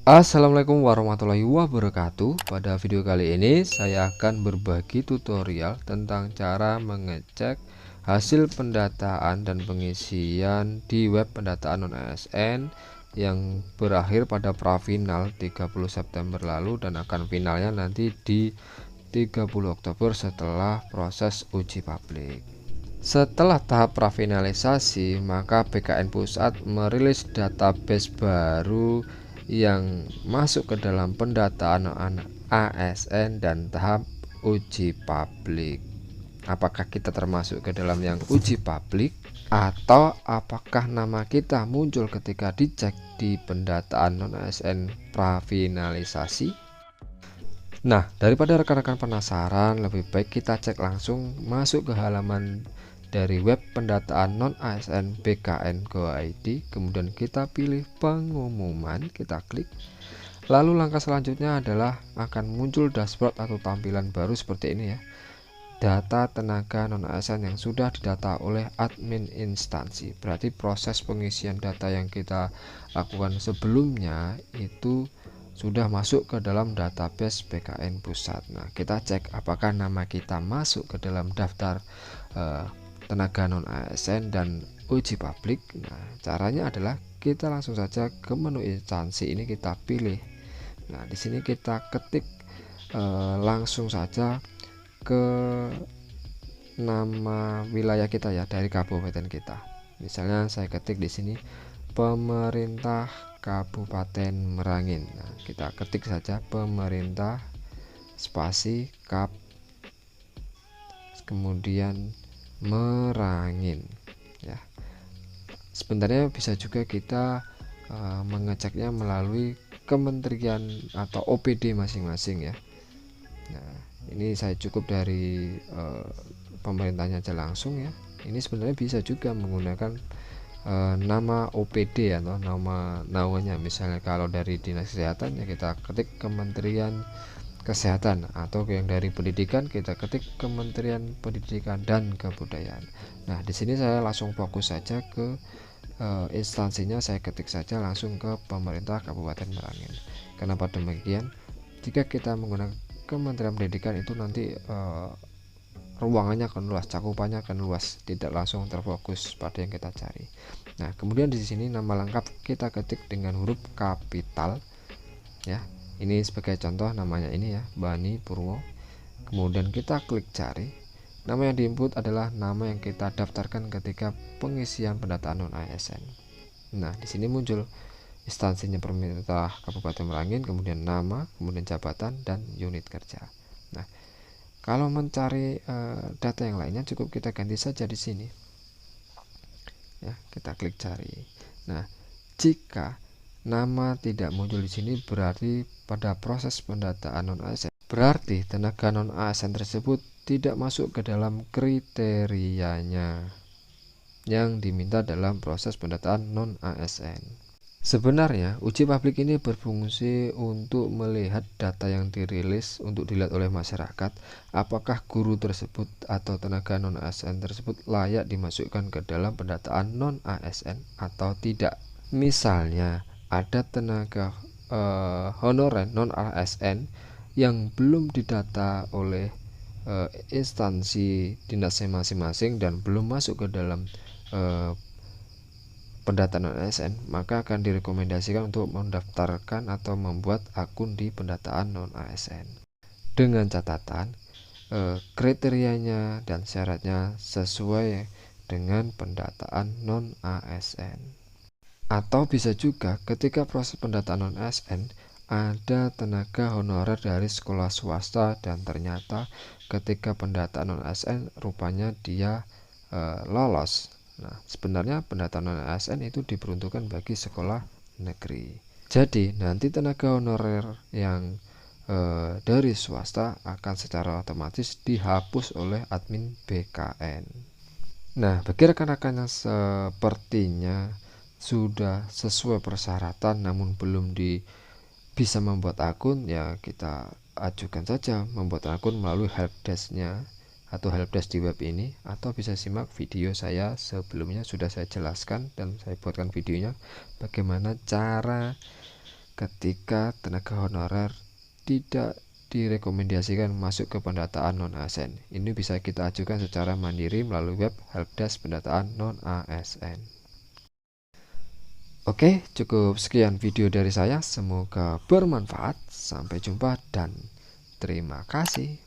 Assalamualaikum warahmatullahi wabarakatuh. Pada video kali ini saya akan berbagi tutorial tentang cara mengecek hasil pendataan dan pengisian di web pendataan non-ASN yang berakhir pada prafinal 30 September lalu dan akan finalnya nanti di 30 Oktober setelah proses uji publik. Setelah tahap prafinalisasi, maka BKN Pusat merilis database baru yang masuk ke dalam pendataan ASN dan tahap uji publik. Apakah kita termasuk ke dalam yang uji publik atau apakah nama kita muncul ketika dicek di pendataan non-ASN prafinalisasi? Nah, daripada rekan-rekan penasaran, lebih baik kita cek langsung masuk ke halaman dari web pendataan non-ASN BKN Go ID, kemudian kita pilih pengumuman, kita klik. Lalu langkah selanjutnya adalah akan muncul dashboard atau tampilan baru seperti ini ya. Data tenaga non-ASN yang sudah didata oleh admin instansi. Berarti proses pengisian data yang kita lakukan sebelumnya itu sudah masuk ke dalam database BKN Pusat. Nah, kita cek apakah nama kita masuk ke dalam daftar tenaga non ASN dan uji publik. Nah, caranya adalah kita langsung saja ke menu instansi ini, kita pilih. Nah, di sini kita ketik langsung saja ke nama wilayah kita ya, dari kabupaten kita. Misalnya saya ketik di sini pemerintah Kabupaten Merangin. Nah, kita ketik saja pemerintah spasi kap kemudian Merangin ya. Sebenarnya bisa juga kita mengeceknya melalui kementerian atau OPD masing-masing ya. Nah, ini saya cukup dari pemerintahnya aja langsung ya. Ini sebenarnya bisa juga menggunakan nama OPD atau nama naungannya. Misalnya kalau dari dinas kesehatan ya kita ketik Kementerian Kesehatan, atau yang dari pendidikan kita ketik Kementerian Pendidikan dan Kebudayaan. Nah, di sini saya langsung fokus saja ke instansinya, saya ketik saja langsung ke pemerintah Kabupaten Merangin. Kenapa demikian? Jika kita menggunakan Kementerian Pendidikan itu nanti ruangannya akan luas, cakupannya akan luas, tidak langsung terfokus pada yang kita cari. Nah, kemudian di sini nama lengkap kita ketik dengan huruf kapital ya. Ini sebagai contoh namanya ini ya, Bani Purwo. Kemudian kita klik cari. Nama yang diinput adalah nama yang kita daftarkan ketika pengisian pendataan non ASN. Nah, di sini muncul instansinya pemerintah Kabupaten Merangin, kemudian nama, kemudian jabatan dan unit kerja. Nah, kalau mencari data yang lainnya cukup kita ganti saja di sini. Ya, kita klik cari. Nah, jika nama tidak muncul di sini berarti pada proses pendataan non ASN. Berarti tenaga non ASN tersebut tidak masuk ke dalam kriterianya yang diminta dalam proses pendataan non ASN. Sebenarnya uji publik ini berfungsi untuk melihat data yang dirilis untuk dilihat oleh masyarakat, apakah guru tersebut atau tenaga non ASN tersebut layak dimasukkan ke dalam pendataan non ASN atau tidak. Misalnya ada tenaga honorer non ASN yang belum didata oleh instansi dinasnya masing-masing dan belum masuk ke dalam pendataan non-ASN, maka akan direkomendasikan untuk mendaftarkan atau membuat akun di pendataan non-ASN dengan catatan kriterianya dan syaratnya sesuai dengan pendataan non-ASN. Atau bisa juga ketika proses pendataan non-ASN ada tenaga honorer dari sekolah swasta dan ternyata ketika pendataan non-ASN rupanya dia lolos. Nah, sebenarnya pendataan non-ASN itu diperuntukkan bagi sekolah negeri. Jadi nanti tenaga honorer yang dari swasta akan secara otomatis dihapus oleh admin BKN. Nah, bagi rekan-rekan yang sepertinya sudah sesuai persyaratan namun belum bisa membuat akun, ya kita ajukan saja membuat akun melalui helpdesk-nya atau helpdesk di web ini, atau bisa simak video saya sebelumnya, sudah saya jelaskan dan saya buatkan videonya bagaimana cara ketika tenaga honorer tidak direkomendasikan masuk ke pendataan non-ASN. Ini bisa kita ajukan secara mandiri melalui web helpdesk pendataan non-ASN. Oke, cukup sekian video dari saya. Semoga bermanfaat. Sampai jumpa dan terima kasih.